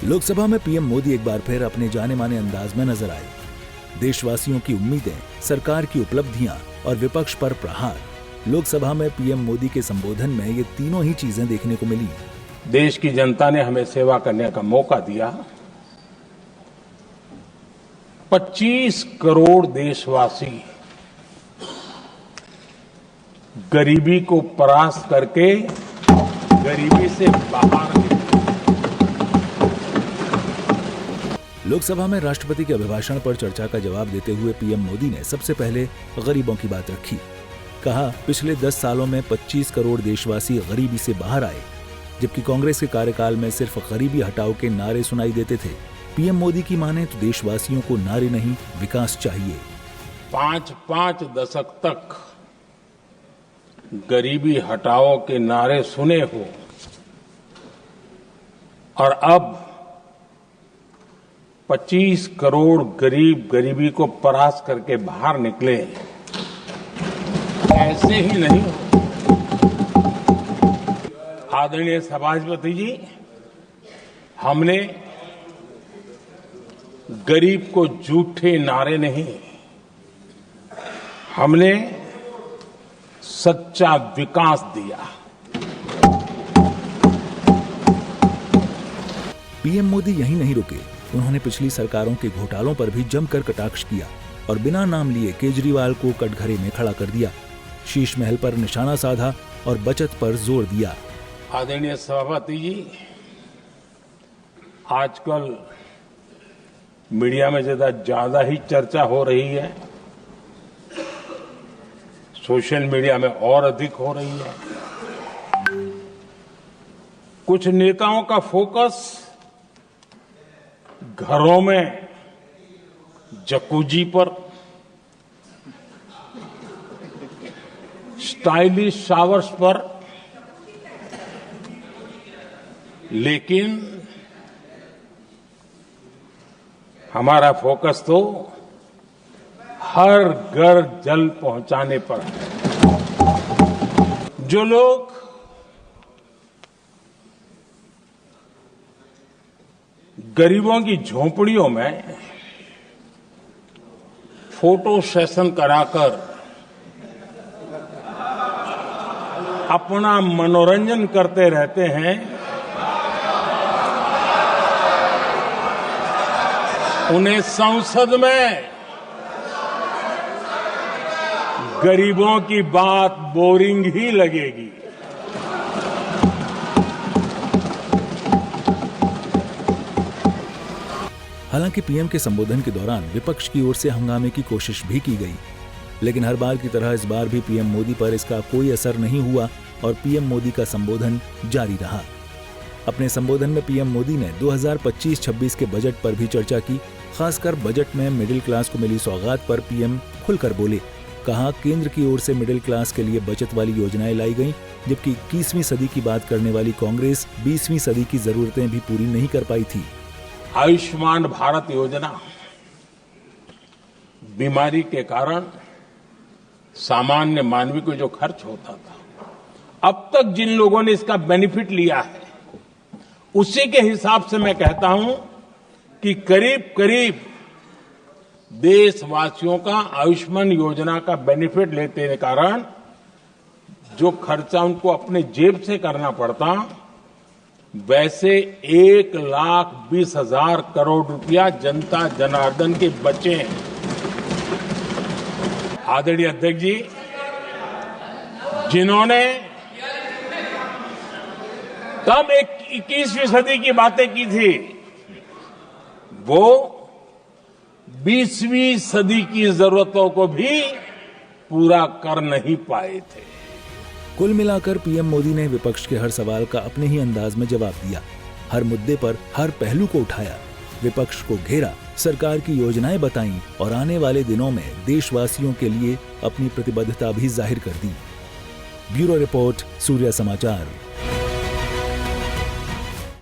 लोकसभा में पीएम मोदी एक बार फिर अपने जाने माने अंदाज में नजर आए। देशवासियों की उम्मीदें, सरकार की उपलब्धियां और विपक्ष पर प्रहार। लोकसभा में पीएम मोदी के संबोधन में ये तीनों ही चीजें देखने को मिली। देश की जनता ने हमें सेवा करने का मौका दिया। 25 करोड़ देशवासी गरीबी को परास्त करके गरीबी से बाहर निकले। लोकसभा में राष्ट्रपति के अभिभाषण पर चर्चा का जवाब देते हुए पीएम मोदी ने सबसे पहले गरीबों की बात रखी। कहा, पिछले 10 सालों में 25 करोड़ देशवासी गरीबी से बाहर आए, जबकि कांग्रेस के कार्यकाल में सिर्फ गरीबी हटाओ के नारे सुनाई देते थे। पीएम मोदी की माने तो देशवासियों को नारे नहीं, विकास चाहिए। 5 दशक तक गरीबी हटाओ के नारे सुने हो और अब 25 करोड़ गरीब गरीबी को परास्त करके बाहर निकले, ऐसे ही नहीं। आदरणीय सभापति जी, हमने गरीब को झूठे नारे नहीं, हमने सच्चा विकास दिया। पीएम मोदी यहीं नहीं रुके। उन्होंने पिछली सरकारों के घोटालों पर भी जमकर कटाक्ष किया और बिना नाम लिए केजरीवाल को कटघरे में खड़ा कर दिया। शीश महल पर निशाना साधा और बचत पर जोर दिया। आदरणीय सभापति जी, आजकल मीडिया में ज्यादा ही चर्चा हो रही है, सोशल मीडिया में और अधिक हो रही है। कुछ नेताओं का फोकस घरों में जकूजी पर, स्टाइलिश शावर्स पर, लेकिन हमारा फोकस तो हर घर जल पहुंचाने पर है। जो लोग गरीबों की झोंपड़ियों में फोटो सेशन कराकर अपना मनोरंजन करते रहते हैं, उन्हें संसद में गरीबों की बात बोरिंग ही लगेगी। हालांकि पीएम के संबोधन के दौरान विपक्ष की ओर से हंगामे की कोशिश भी की गई, लेकिन हर बार की तरह इस बार भी पीएम मोदी पर इसका कोई असर नहीं हुआ और पीएम मोदी का संबोधन जारी रहा। अपने संबोधन में पीएम मोदी ने 2025-26 के बजट पर भी चर्चा की। खासकर बजट में मिडिल क्लास को मिली सौगात पर पीएम खुलकर बोले। कहा, केंद्र की ओर से मिडिल क्लास के लिए बचत वाली योजनाएं लाई गईं, जबकि 21वीं सदी की बात करने वाली कांग्रेस 20वीं सदी की जरूरतें भी पूरी नहीं कर पाई थी। आयुष्मान भारत योजना बीमारी के कारण सामान्य मानवी को जो खर्च होता था, अब तक जिन लोगों ने इसका बेनिफिट लिया है, उसी के हिसाब से मैं कहता हूं कि करीब करीब देशवासियों का आयुष्मान योजना का बेनिफिट लेते के कारण जो खर्चा उनको अपने जेब से करना पड़ता, वैसे 1,20,000 करोड़ रुपया जनता जनार्दन के बचे हैं। आदरणीय अध्यक्ष जी, जिन्होंने तब 21वीं सदी की बातें की थी, वो 20वीं सदी की जरूरतों को भी पूरा कर नहीं पाए थे। कुल मिलाकर पीएम मोदी ने विपक्ष के हर सवाल का अपने ही अंदाज में जवाब दिया। हर मुद्दे पर हर पहलू को उठाया, विपक्ष को घेरा, सरकार की योजनाएं बताईं और आने वाले दिनों में देशवासियों के लिए अपनी प्रतिबद्धता भी जाहिर कर दी। ब्यूरो रिपोर्ट, सूर्य समाचार।